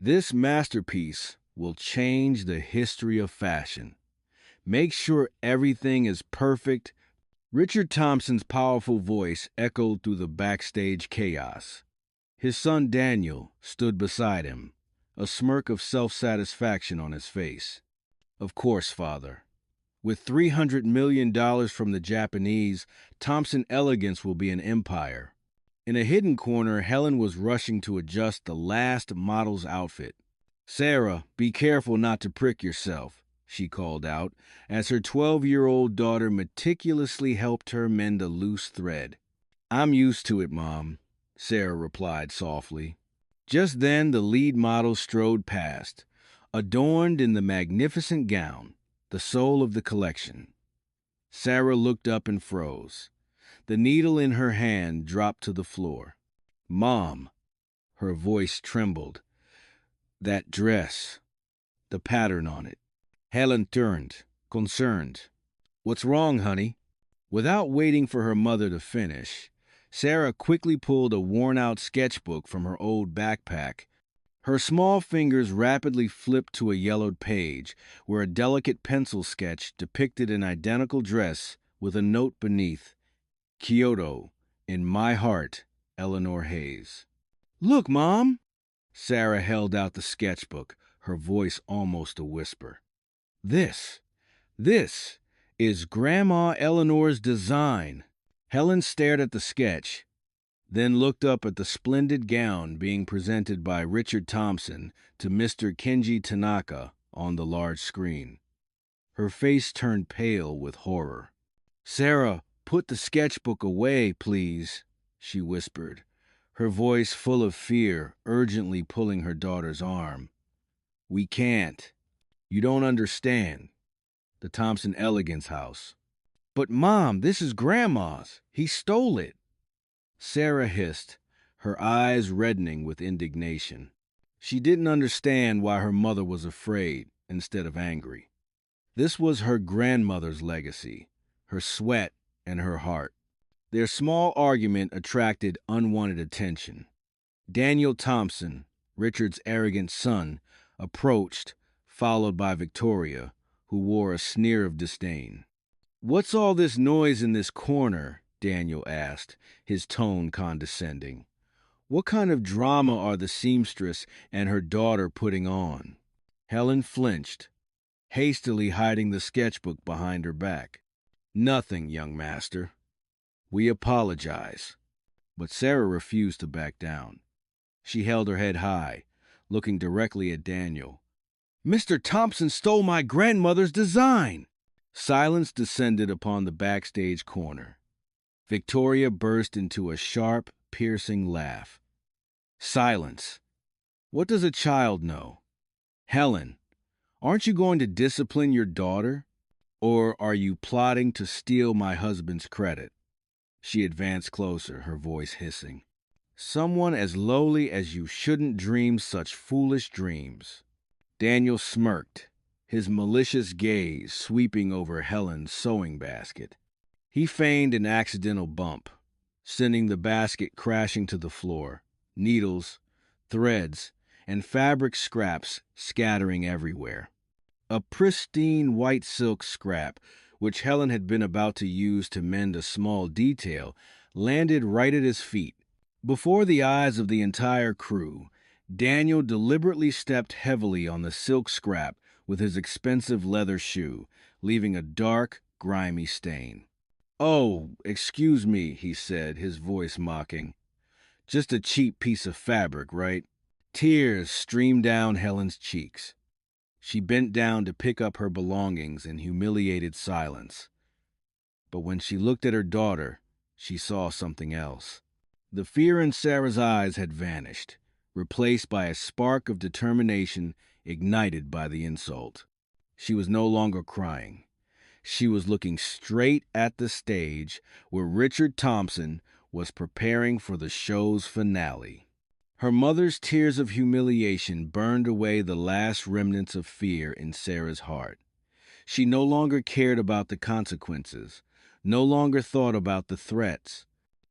This masterpiece will change the history of fashion. Make sure everything is perfect. Richard Thompson's powerful voice echoed through the backstage chaos. His son Daniel stood beside him, a smirk of self-satisfaction on his face. Of course, father. With $300 million from the Japanese, Thompson Elegance will be an empire. In a hidden corner, Helen was rushing to adjust the last model's outfit. Sarah, be careful not to prick yourself, she called out, as her 12-year-old daughter meticulously helped her mend a loose thread. I'm used to it, Mom, Sarah replied softly. Just then, the lead model strode past, adorned in the magnificent gown, the soul of the collection. Sarah looked up and froze. The needle in her hand dropped to the floor. Mom, her voice trembled. That dress, the pattern on it. Helen turned, concerned. What's wrong, honey? Without waiting for her mother to finish, Sarah quickly pulled a worn-out sketchbook from her old backpack. Her small fingers rapidly flipped to a yellowed page where a delicate pencil sketch depicted an identical dress with a note beneath, Kyoto, in my heart, Eleanor Hayes. Look, Mom! Sarah held out the sketchbook, her voice almost a whisper. This is Grandma Eleanor's design. Helen stared at the sketch, then looked up at the splendid gown being presented by Richard Thompson to Mr. Kenji Tanaka on the large screen. Her face turned pale with horror. Sarah, put the sketchbook away, please, she whispered, her voice full of fear, urgently pulling her daughter's arm. We can't. You don't understand. The Thompson Elegance house. But, Mom, this is Grandma's. He stole it. Sarah hissed, her eyes reddening with indignation. She didn't understand why her mother was afraid instead of angry. This was her grandmother's legacy, her sweat and her heart. Their small argument attracted unwanted attention. Daniel Thompson, Richard's arrogant son, approached, followed by Victoria, who wore a sneer of disdain. What's all this noise in this corner? Daniel asked, his tone condescending. What kind of drama are the seamstress and her daughter putting on? Helen flinched, hastily hiding the sketchbook behind her back. Nothing, young master. We apologize. But Sarah refused to back down. She held her head high, looking directly at Daniel. Mr. Thompson stole my grandmother's design! Silence descended upon the backstage corner. Victoria burst into a sharp, piercing laugh. Silence. What does a child know? Helen, aren't you going to discipline your daughter? Or are you plotting to steal my husband's credit? She advanced closer, her voice hissing. Someone as lowly as you shouldn't dream such foolish dreams. Daniel smirked, his malicious gaze sweeping over Helen's sewing basket. He feigned an accidental bump, sending the basket crashing to the floor, needles, threads, and fabric scraps scattering everywhere. A pristine white silk scrap, which Helen had been about to use to mend a small detail, landed right at his feet. Before the eyes of the entire crew, Daniel deliberately stepped heavily on the silk scrap with his expensive leather shoe, leaving a dark, grimy stain. Oh, excuse me, he said, his voice mocking. Just a cheap piece of fabric, right? Tears streamed down Helen's cheeks. She bent down to pick up her belongings in humiliated silence. But when she looked at her daughter, she saw something else. The fear in Sarah's eyes had vanished, replaced by a spark of determination ignited by the insult. She was no longer crying. She was looking straight at the stage where Richard Thompson was preparing for the show's finale. Her mother's tears of humiliation burned away the last remnants of fear in Sarah's heart. She no longer cared about the consequences, no longer thought about the threats.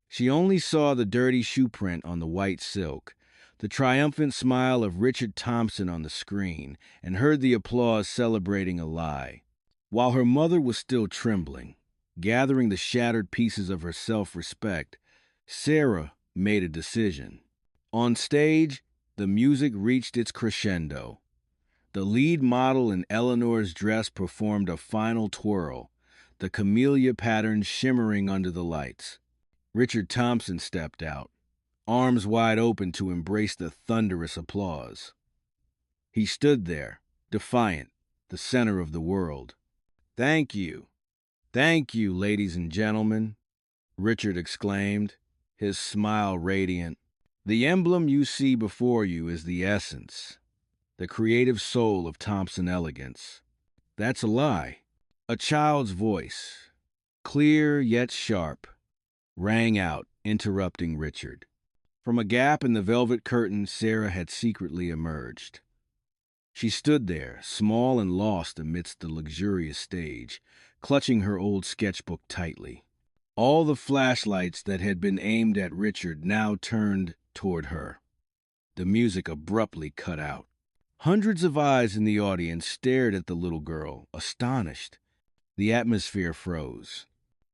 She only saw the dirty shoe print on the white silk, the triumphant smile of Richard Thompson on the screen, and heard the applause celebrating a lie. While her mother was still trembling, gathering the shattered pieces of her self-respect, Sarah made a decision. On stage, the music reached its crescendo. The lead model in Eleanor's dress performed a final twirl, the camellia pattern shimmering under the lights. Richard Thompson stepped out, arms wide open to embrace the thunderous applause. He stood there, defiant, the center of the world. "Thank you. Thank you, ladies and gentlemen," Richard exclaimed, his smile radiant. "The emblem you see before you is the essence, the creative soul of Thompson elegance." "That's a lie." A child's voice, clear yet sharp, rang out, interrupting Richard. From a gap in the velvet curtain, Sarah had secretly emerged. She stood there, small and lost amidst the luxurious stage, clutching her old sketchbook tightly. All the flashlights that had been aimed at Richard now turned toward her. The music abruptly cut out. Hundreds of eyes in the audience stared at the little girl, astonished. The atmosphere froze.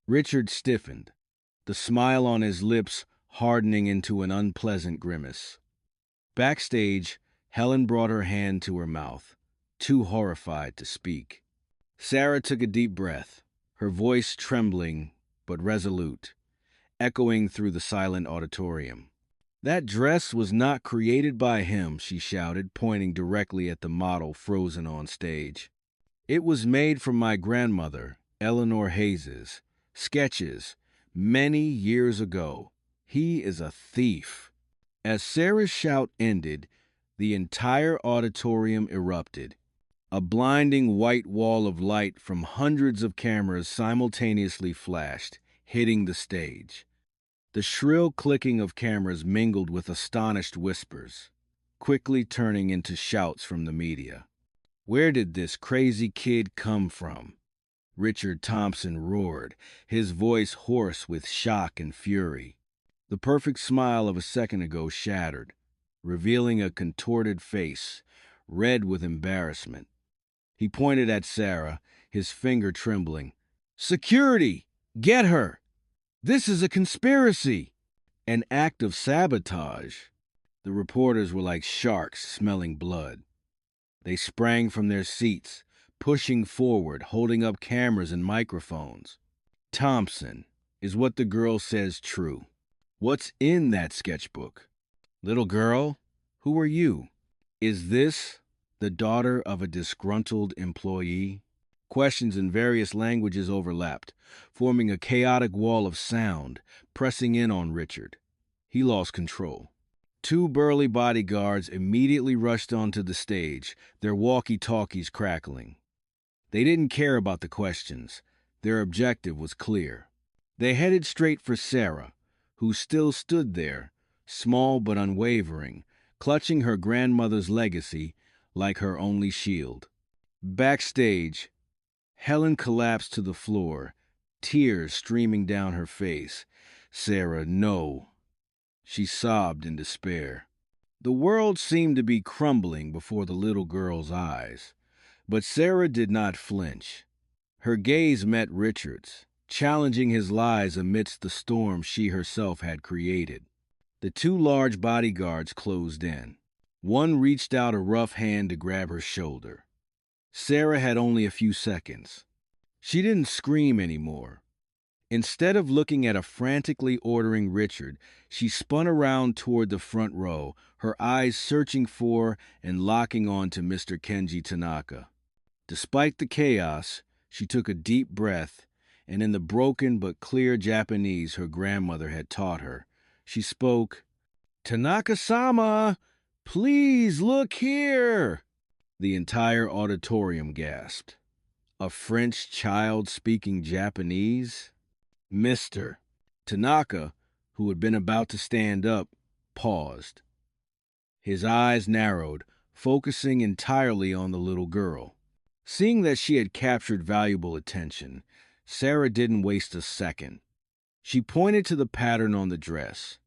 Richard stiffened, the smile on his lips hardening into an unpleasant grimace. Backstage, Helen brought her hand to her mouth, too horrified to speak. Sarah took a deep breath, her voice trembling but resolute, echoing through the silent auditorium. "That dress was not created by him," she shouted, pointing directly at the model frozen on stage. "It was made from my grandmother, Eleanor Hayes's sketches many years ago. He is a thief." As Sarah's shout ended, the entire auditorium erupted. A blinding white wall of light from hundreds of cameras simultaneously flashed, hitting the stage. The shrill clicking of cameras mingled with astonished whispers, quickly turning into shouts from the media. "Where did this crazy kid come from?" Richard Thompson roared, his voice hoarse with shock and fury. The perfect smile of a second ago shattered, revealing a contorted face, red with embarrassment. He pointed at Sarah, his finger trembling. "Security! Get her! This is a conspiracy! An act of sabotage." The reporters were like sharks smelling blood. They sprang from their seats, pushing forward, holding up cameras and microphones. "Thompson, is what the girl says true? What's in that sketchbook? Little girl, who are you? Is this the daughter of a disgruntled employee?" Questions in various languages overlapped, forming a chaotic wall of sound, pressing in on Richard. He lost control. Two burly bodyguards immediately rushed onto the stage, their walkie-talkies crackling. They didn't care about the questions. Their objective was clear. They headed straight for Sarah, who still stood there, small but unwavering, clutching her grandmother's legacy like her only shield. Backstage, Helen collapsed to the floor, tears streaming down her face. "Sarah, no." She sobbed in despair. The world seemed to be crumbling before the little girl's eyes. But Sarah did not flinch. Her gaze met Richard's, challenging his lies amidst the storm she herself had created. The two large bodyguards closed in. One reached out a rough hand to grab her shoulder. Sarah had only a few seconds. She didn't scream anymore. Instead of looking at a frantically ordering Richard, she spun around toward the front row, her eyes searching for and locking on to Mr. Kenji Tanaka. Despite the chaos, she took a deep breath, and in the broken but clear Japanese her grandmother had taught her, she spoke, "Tanaka-sama, please look here." The entire auditorium gasped. A French child speaking Japanese? "Mr. Tanaka, who had been about to stand up, paused. His eyes narrowed, focusing entirely on the little girl. Seeing that she had captured valuable attention, Sarah didn't waste a second. She pointed to the pattern on the dress.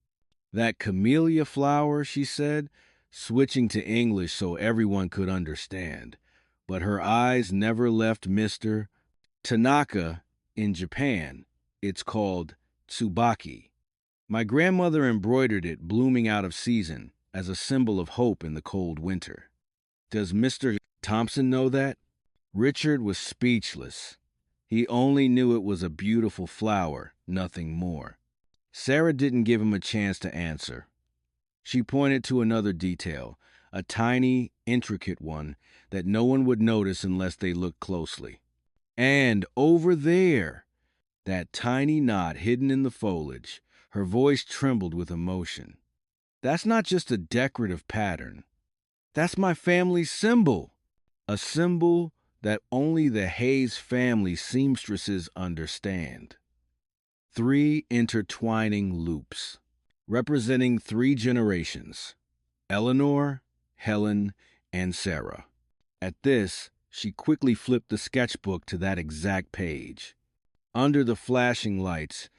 That camellia flower, she said, switching to English so everyone could understand. But her eyes never left Mr. Tanaka. In Japan, it's called tsubaki. My grandmother embroidered it blooming out of season as a symbol of hope in the cold winter. Does Mr. Thompson know that? Richard was speechless. He only knew it was a beautiful flower, nothing more. Sarah didn't give him a chance to answer. She pointed to another detail, a tiny, intricate one that no one would notice unless they looked closely. And over there, that tiny knot hidden in the foliage, her voice trembled with emotion. That's not just a decorative pattern. That's my family's symbol. A symbol that only the Hayes family seamstresses understand. 3 intertwining loops, representing 3 generations: Eleanor, Helen, and Sarah. At this, she quickly flipped the sketchbook to that exact page. Under the flashing lights,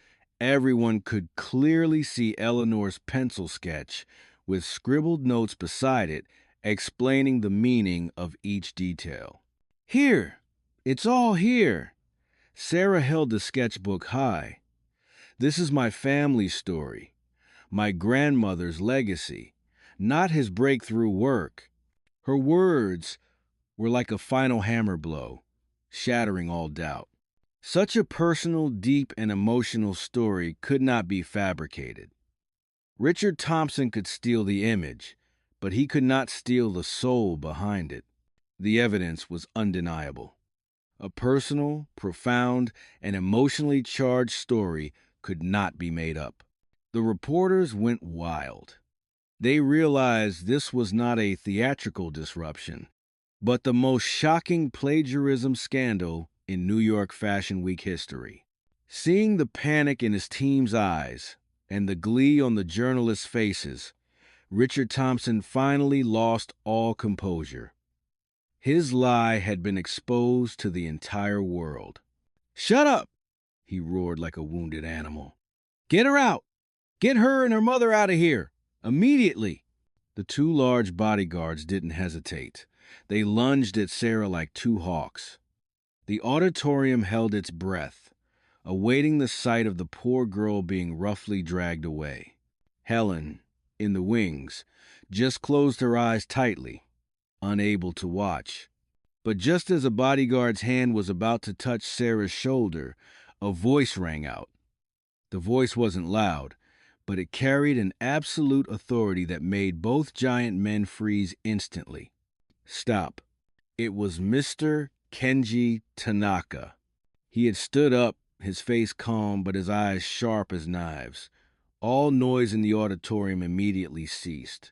everyone could clearly see Eleanor's pencil sketch with scribbled notes beside it explaining the meaning of each detail. Here! It's all here! Sarah held the sketchbook high. This is my family's story, my grandmother's legacy, not his breakthrough work. Her words were like a final hammer blow, shattering all doubt. Such a personal, deep, and emotional story could not be fabricated. Richard Thompson could steal the image, but he could not steal the soul behind it. The evidence was undeniable. A personal, profound, and emotionally charged story could not be made up. The reporters went wild. They realized this was not a theatrical disruption, but the most shocking plagiarism scandal in New York Fashion Week history. Seeing the panic in his team's eyes and the glee on the journalists' faces, Richard Thompson finally lost all composure. His lie had been exposed to the entire world. "Shut up!" he roared like a wounded animal. "Get her out! Get her and her mother out of here! Immediately!" The 2 large bodyguards didn't hesitate. They lunged at Sarah like 2 hawks. The auditorium held its breath, awaiting the sight of the poor girl being roughly dragged away. Helen, in the wings, just closed her eyes tightly, unable to watch. But just as a bodyguard's hand was about to touch Sarah's shoulder, a voice rang out. The voice wasn't loud, but it carried an absolute authority that made both giant men freeze instantly. Stop. It was Mr. Kenji Tanaka. He had stood up, his face calm but his eyes sharp as knives. All noise in the auditorium immediately ceased.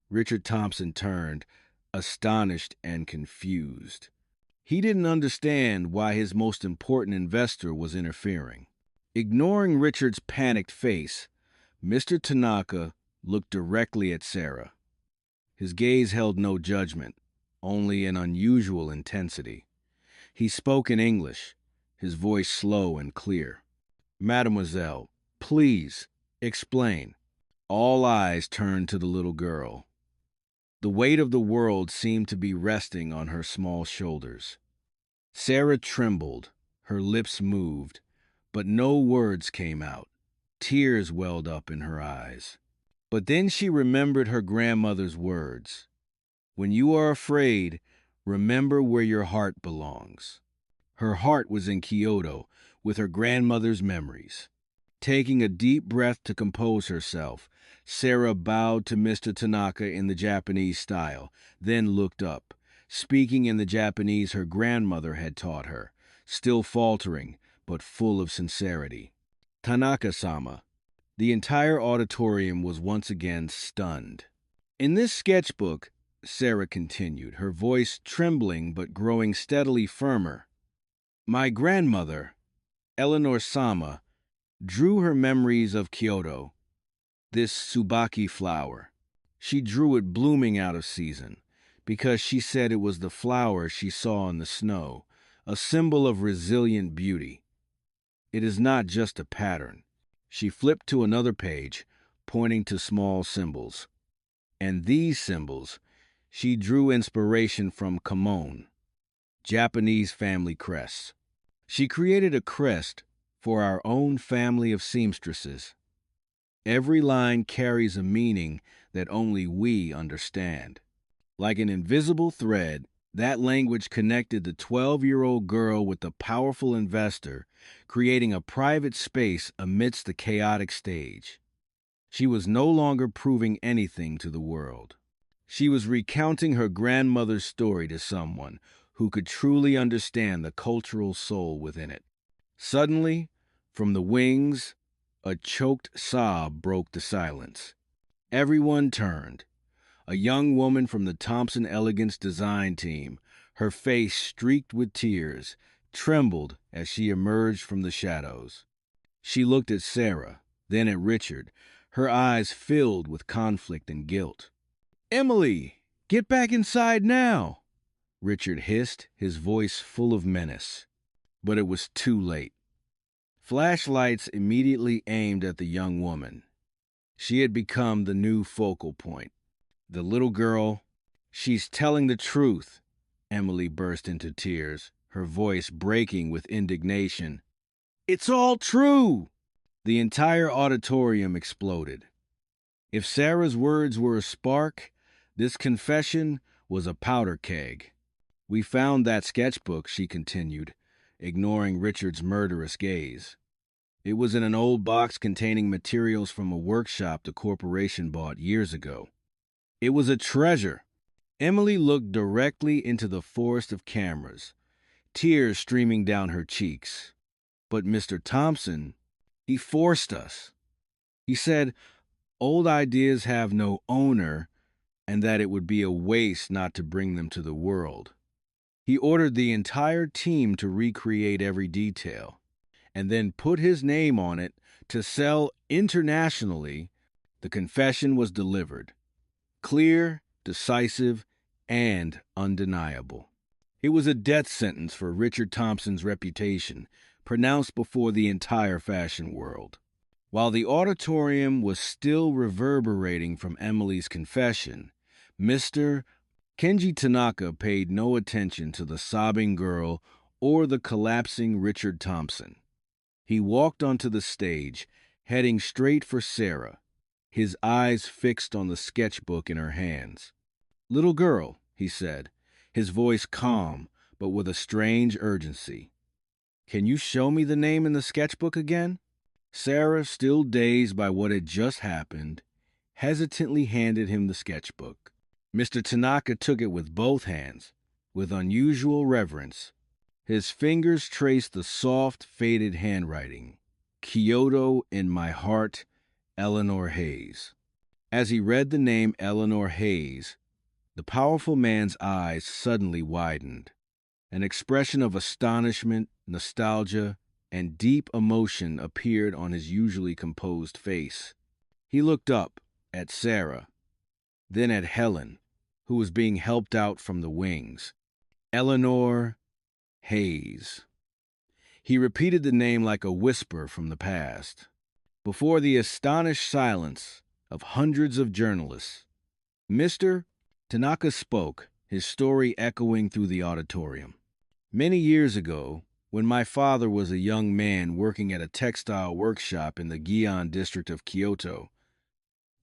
Richard Thompson turned, astonished and confused. He didn't understand why his most important investor was interfering. Ignoring Richard's panicked face, Mr. Tanaka looked directly at Sarah. His gaze held no judgment, only an unusual intensity. He spoke in English, his voice slow and clear. "Mademoiselle, please, explain." All eyes turned to the little girl. The weight of the world seemed to be resting on her small shoulders. Sarah trembled, her lips moved, but no words came out. Tears welled up in her eyes. But then she remembered her grandmother's words. "When you are afraid, remember where your heart belongs." Her heart was in Kyoto, with her grandmother's memories. Taking a deep breath to compose herself, Sarah bowed to Mr. Tanaka in the Japanese style, then looked up, speaking in the Japanese her grandmother had taught her, still faltering, but full of sincerity. "Tanaka-sama." The entire auditorium was once again stunned. "In this sketchbook," Sarah continued, her voice trembling but growing steadily firmer, "my grandmother, Eleanor Sama, drew her memories of Kyoto, this Tsubaki flower. She drew it blooming out of season, because she said it was the flower she saw in the snow, a symbol of resilient beauty. It is not just a pattern." She flipped to another page, pointing to small symbols. And these symbols, she drew inspiration from kimono, Japanese family crests. She created a crest for our own family of seamstresses. Every line carries a meaning that only we understand. Like an invisible thread, that language connected the 12-year-old girl with the powerful investor, creating a private space amidst the chaotic stage. She was no longer proving anything to the world. She was recounting her grandmother's story to someone who could truly understand the cultural soul within it. Suddenly, from the wings, a choked sob broke the silence. Everyone turned. A young woman from the Thompson Elegance design team, her face streaked with tears, trembled as she emerged from the shadows. She looked at Sarah, then at Richard, her eyes filled with conflict and guilt. "Emily, get back inside now!" Richard hissed, his voice full of menace. But it was too late. Flashlights immediately aimed at the young woman. She had become the new focal point. The little girl, "She's telling the truth." Emily burst into tears, her voice breaking with indignation. "It's all true!" The entire auditorium exploded. If Sarah's words were a spark, this confession was a powder keg. "We found that sketchbook," she continued, ignoring Richard's murderous gaze. "It was in an old box containing materials from a workshop the corporation bought years ago. It was a treasure." Emily looked directly into the forest of cameras, tears streaming down her cheeks. "But Mr. Thompson, he forced us. He said old ideas have no owner and that it would be a waste not to bring them to the world. He ordered the entire team to recreate every detail, and then put his name on it to sell internationally." The confession was delivered. Clear, decisive, and undeniable. It was a death sentence for Richard Thompson's reputation, pronounced before the entire fashion world. While the auditorium was still reverberating from Emily's confession, Mr. Kenji Tanaka paid no attention to the sobbing girl or the collapsing Richard Thompson. He walked onto the stage, heading straight for Sarah, his eyes fixed on the sketchbook in her hands. "Little girl," he said, his voice calm but with a strange urgency. "Can you show me the name in the sketchbook again?" Sarah, still dazed by what had just happened, hesitantly handed him the sketchbook. Mr. Tanaka took it with both hands, with unusual reverence. His fingers traced the soft, faded handwriting. "Kyoto in my heart, Eleanor Hayes." As he read the name Eleanor Hayes, the powerful man's eyes suddenly widened. An expression of astonishment, nostalgia, and deep emotion appeared on his usually composed face. He looked up at Sarah, then at Helen, who was being helped out from the wings. "Eleanor Hayes." He repeated the name like a whisper from the past. Before the astonished silence of hundreds of journalists, Mr. Tanaka spoke, his story echoing through the auditorium. "Many years ago, when my father was a young man working at a textile workshop in the Gion district of Kyoto,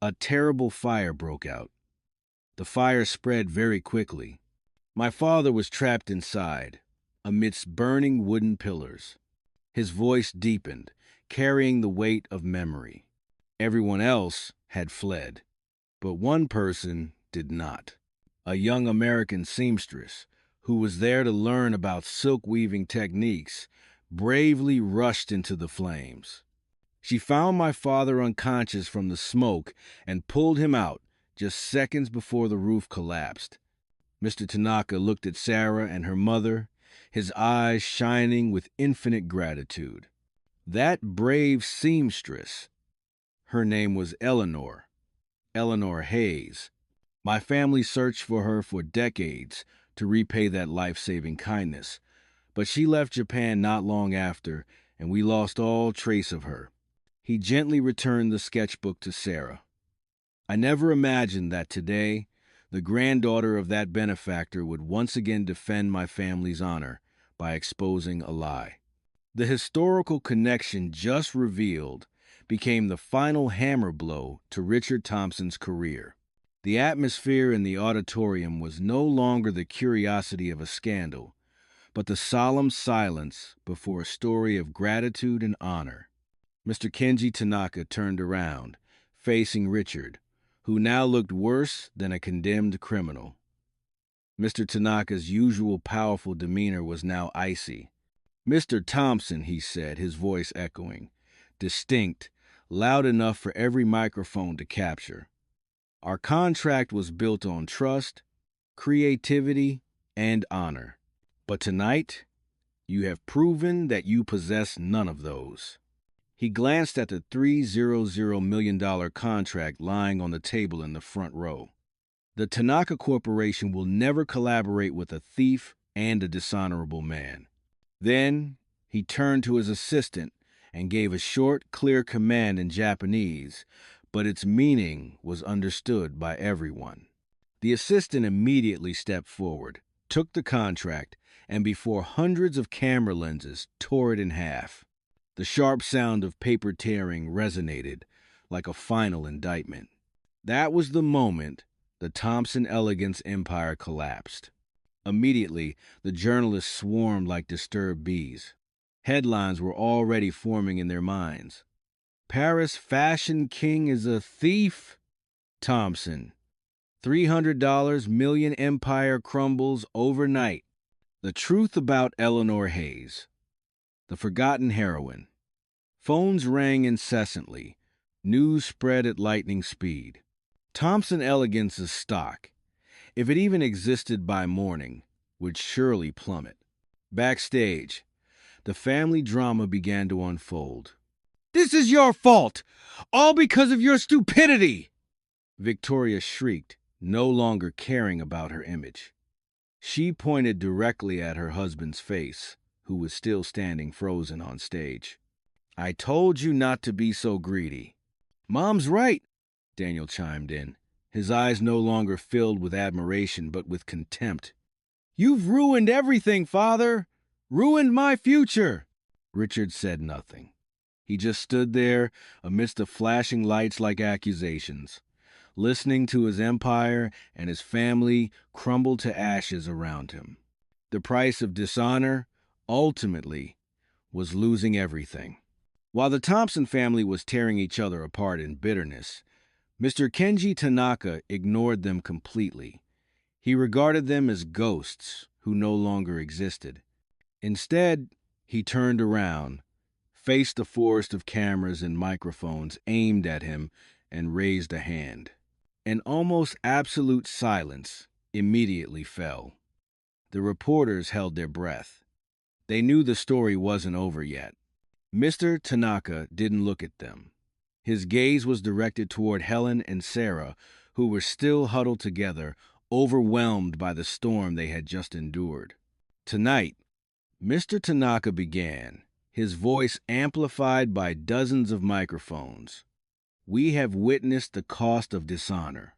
a terrible fire broke out. The fire spread very quickly. My father was trapped inside, amidst burning wooden pillars. His voice deepened, carrying the weight of memory. Everyone else had fled, but one person did not. A young American seamstress, who was there to learn about silk weaving techniques, bravely rushed into the flames. She found my father unconscious from the smoke and pulled him out just seconds before the roof collapsed." Mr. Tanaka looked at Sarah and her mother, his eyes shining with infinite gratitude. "That brave seamstress, her name was Eleanor Hayes. My family searched for her for decades to repay that life-saving kindness, but she left Japan not long after, and we lost all trace of her." He gently returned the sketchbook to Sarah. I never imagined that today, the granddaughter of that benefactor would once again defend my family's honor by exposing a lie. The historical connection just revealed became the final hammer blow to Richard Thompson's career. The atmosphere in the auditorium was no longer the curiosity of a scandal, but the solemn silence before a story of gratitude and honor. Mr. Kenji Tanaka turned around, facing Richard, who now looked worse than a condemned criminal. Mr. Tanaka's usual powerful demeanor was now icy. "Mr. Thompson," he said, his voice echoing, distinct, loud enough for every microphone to capture. "Our contract was built on trust, creativity, and honor. But tonight, you have proven that you possess none of those." He glanced at the $300 million contract lying on the table in the front row. "The Tanaka Corporation will never collaborate with a thief and a dishonorable man." Then he turned to his assistant and gave a short, clear command in Japanese, but its meaning was understood by everyone. The assistant immediately stepped forward, took the contract, and before hundreds of camera lenses, tore it in half. The sharp sound of paper tearing resonated like a final indictment. That was the moment the Thompson Elegance empire collapsed. Immediately, the journalists swarmed like disturbed bees. Headlines were already forming in their minds. "Paris Fashion King is a thief. Thompson. $300 million empire crumbles overnight." The truth about Eleanor Hayes. The forgotten heroine. Phones rang incessantly. News spread at lightning speed. Thompson Elegance's stock, if it even existed by morning, would surely plummet. Backstage, the family drama began to unfold. "This is your fault! All because of your stupidity!" Victoria shrieked, no longer caring about her image. She pointed directly at her husband's face, who was still standing frozen on stage. "I told you not to be so greedy." "Mom's right," Daniel chimed in, his eyes no longer filled with admiration but with contempt. "You've ruined everything, Father! Ruined my future!" Richard said nothing. He just stood there amidst the flashing lights like accusations, listening to his empire and his family crumble to ashes around him. The price of dishonor, ultimately, was losing everything. While the Thompson family was tearing each other apart in bitterness, Mr. Kenji Tanaka ignored them completely. He regarded them as ghosts who no longer existed. Instead, he turned around, faced the forest of cameras and microphones aimed at him, and raised a hand. An almost absolute silence immediately fell. The reporters held their breath. They knew the story wasn't over yet. Mr. Tanaka didn't look at them. His gaze was directed toward Helen and Sarah, who were still huddled together, overwhelmed by the storm they had just endured. "Tonight," Mr. Tanaka began, his voice amplified by dozens of microphones, "we have witnessed the cost of dishonor.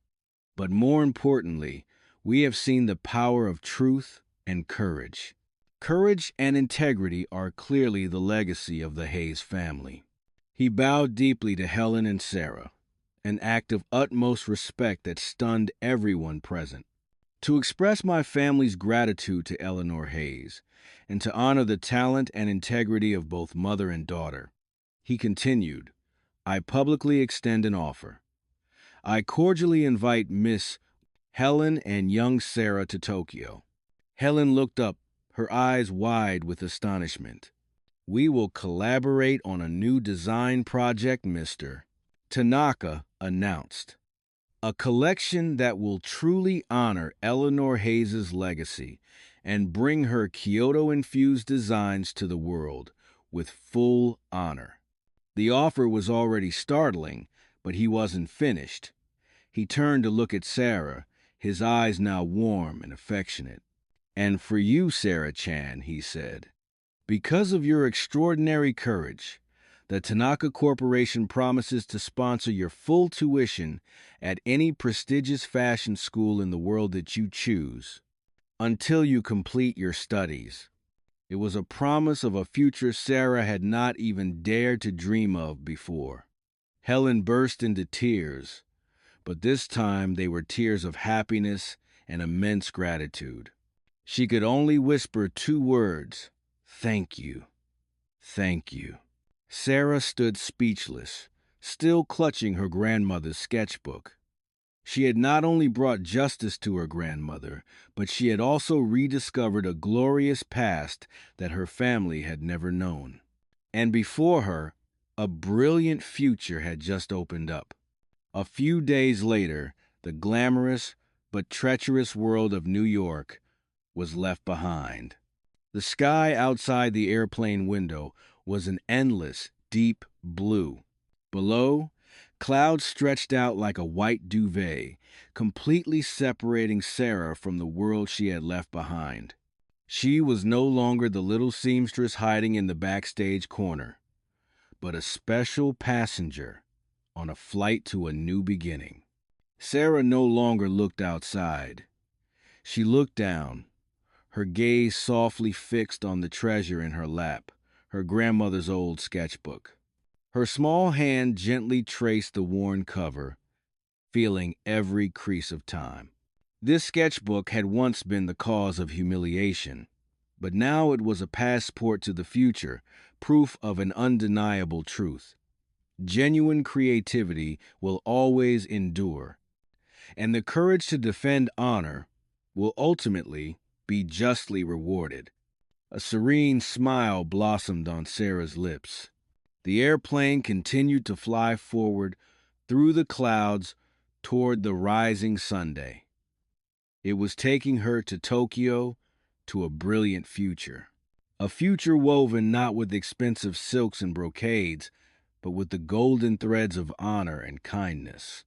But more importantly, we have seen the power of truth and courage. Courage and integrity are clearly the legacy of the Hayes family." He bowed deeply to Helen and Sarah, an act of utmost respect that stunned everyone present. "To express my family's gratitude to Eleanor Hayes, and to honor the talent and integrity of both mother and daughter," he continued, "I publicly extend an offer. I cordially invite Miss Helen and young Sarah to Tokyo." Helen looked up, her eyes wide with astonishment. "We will collaborate on a new design project," Mr. Tanaka announced. "A collection that will truly honor Eleanor Hayes' legacy and bring her Kyoto-infused designs to the world with full honor." The offer was already startling, but he wasn't finished. He turned to look at Sarah, his eyes now warm and affectionate. "And for you, Sarah Chan," he said, "because of your extraordinary courage, The Tanaka Corporation promises to sponsor your full tuition at any prestigious fashion school in the world that you choose, until you complete your studies. It was a promise of a future Sarah had not even dared to dream of before. Helen burst into tears, but this time they were tears of happiness and immense gratitude. She could only whisper two words: "Thank you, thank you." Sarah stood speechless, still clutching her grandmother's sketchbook. She had not only brought justice to her grandmother, but she had also rediscovered a glorious past that her family had never known. And before her, a brilliant future had just opened up. A few days later, the glamorous but treacherous world of New York was left behind. The sky outside the airplane window was an endless, deep blue. Below, clouds stretched out like a white duvet, completely separating Sarah from the world she had left behind. She was no longer the little seamstress hiding in the backstage corner, but a special passenger on a flight to a new beginning. Sarah no longer looked outside. She looked down, her gaze softly fixed on the treasure in her lap, her grandmother's old sketchbook. Her small hand gently traced the worn cover, feeling every crease of time. This sketchbook had once been the cause of humiliation, but now it was a passport to the future, proof of an undeniable truth. Genuine creativity will always endure, and the courage to defend honor will ultimately be justly rewarded. A serene smile blossomed on Sarah's lips. The airplane continued to fly forward through the clouds toward the rising Sunday. It was taking her to Tokyo, to a brilliant future. A future woven not with expensive silks and brocades, but with the golden threads of honor and kindness.